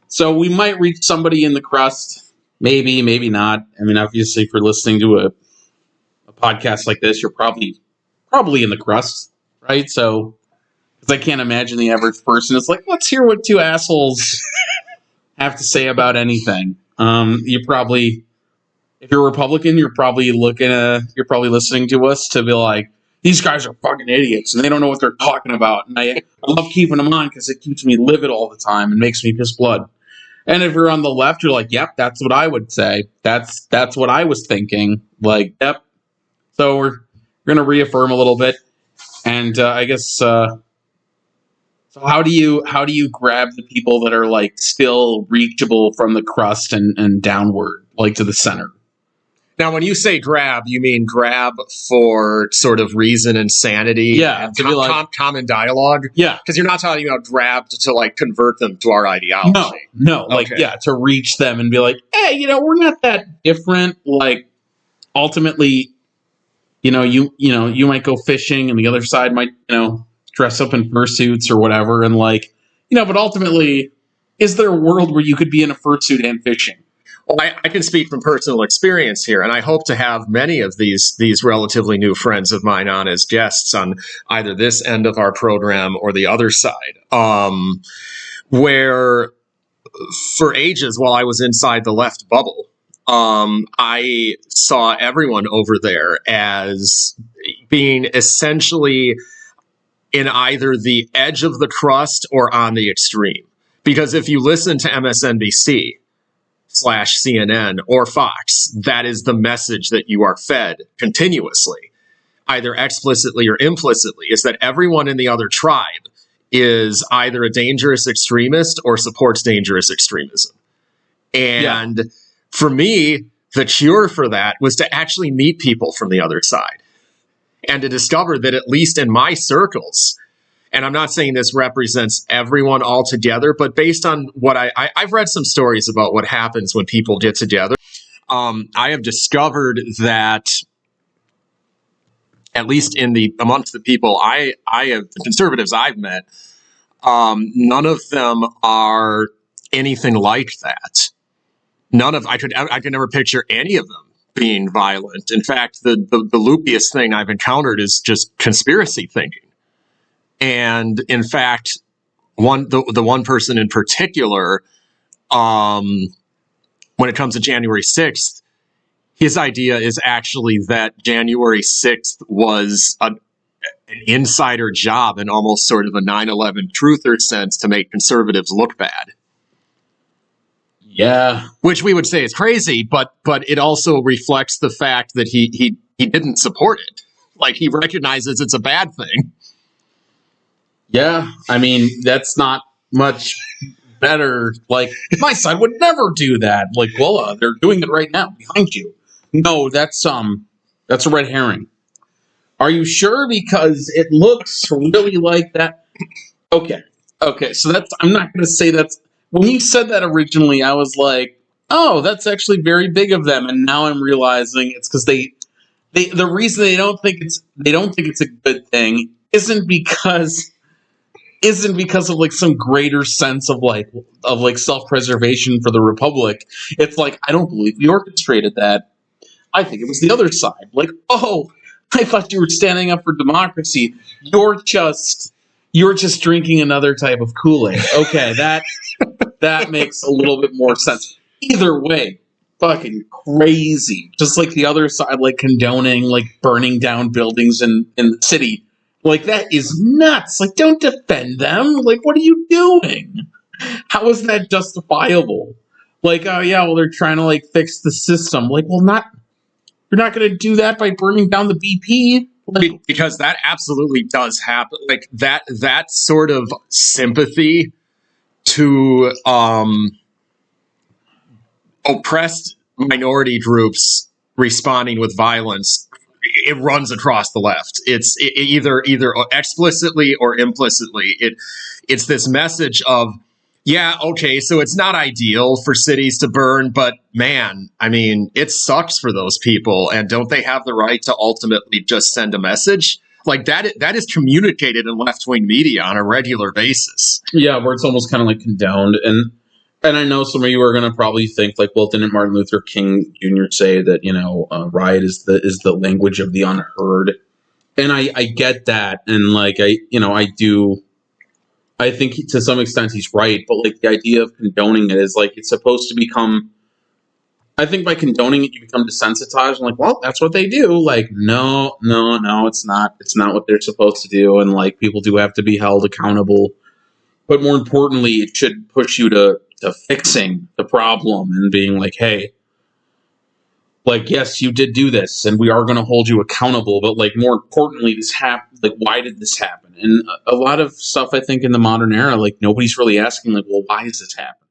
So we might reach somebody in the crust. Maybe, maybe not. I mean, obviously, if you're listening to a podcast like this, you're probably in the crust, right? So, because I can't imagine the average person is like, let's hear what two assholes have to say about anything. You probably, if you're a Republican, you're probably listening to us to be like, these guys are fucking idiots and they don't know what they're talking about. And I love keeping them on because it keeps me livid all the time and makes me piss blood. And if you're on the left, you're like, yep, that's what I would say. That's what I was thinking. Like, yep. So we're going to reaffirm a little bit. And I guess, so how do you grab the people that are like still reachable from the crust and downward, like to the center? Now, when you say grab, you mean grab for sort of reason and sanity, yeah, and common dialogue? Yeah. Because you're not talking about grab to like convert them to our ideology. No, like, okay. Yeah, to reach them and be like, hey, we're not that different. Like, ultimately, you might go fishing and the other side might, dress up in fursuits or whatever. And like, but ultimately, is there a world where you could be in a fursuit and fishing? Well, I can speak from personal experience here, and I hope to have many of these relatively new friends of mine on as guests on either this end of our program or the other side, where for ages while I was inside the left bubble, I saw everyone over there as being essentially in either the edge of the crust or on the extreme. Because if you listen to MSNBC, /CNN or Fox, that is the message that you are fed continuously, either explicitly or implicitly, is that everyone in the other tribe is either a dangerous extremist or supports dangerous extremism. And for me, the cure for that was to actually meet people from the other side and to discover that, at least in my circles, and I'm not saying this represents everyone altogether, but based on what I've read some stories about what happens when people get together. I have discovered that, at least amongst the people the conservatives I've met, none of them are anything like that. I could never picture any of them being violent. In fact, the loopiest thing I've encountered is just conspiracy thinking. And in fact, the one person in particular, when it comes to January 6th, his idea is actually that January 6th was an insider job in almost sort of a 9/11 truther sense to make conservatives look bad. Yeah. Which we would say is crazy, but it also reflects the fact that he didn't support it. Like, he recognizes it's a bad thing. Yeah, I mean, that's not much better. Like, my side would never do that. Like, well, they're doing it right now behind you. No, that's a red herring. Are you sure? Because it looks really like that. Okay, so I'm not going to say that's... When you said that originally, I was like, oh, that's actually very big of them. And now I'm realizing it's because the reason they don't think it's a good thing isn't because of like some greater sense of self-preservation for the Republic. It's like, I don't believe we orchestrated that. I think it was the other side. Like, oh, I thought you were standing up for democracy. You're just drinking another type of Kool-Aid. Okay, that makes a little bit more sense. Either way, fucking crazy. Just like the other side, like condoning like burning down buildings in the city. Like, that is nuts. Like, don't defend them. Like, what are you doing? How is that justifiable? Like, oh yeah, well, they're trying to like fix the system. Like, well, you're not going to do that by burning down the BP. Like, because that absolutely does happen. Like, that sort of sympathy to oppressed minority groups responding with violence, it runs across the left. It's either explicitly or implicitly. It's this message of, yeah, okay, so it's not ideal for cities to burn, but man, I mean, it sucks for those people, and don't they have the right to ultimately just send a message? Like, that is communicated in left-wing media on a regular basis. Yeah, where it's almost kind of like condoned. And And I know some of you are going to probably think like, well, didn't Martin Luther King Jr. say that riot is the language of the unheard? And I get that, and like I do. I think to some extent he's right, but like the idea of condoning it is like it's supposed to become. I think by condoning it, you become desensitized. And like, well, that's what they do. Like, no, no, no, it's not. It's not what they're supposed to do. And like, people do have to be held accountable. But more importantly, it should push you to fixing the problem and being like, hey, like, yes, you did do this, and we are going to hold you accountable. But like, more importantly, this happened. Like, why did this happen? And a lot of stuff, I think, in the modern era, like nobody's really asking, like, well, why is this happening?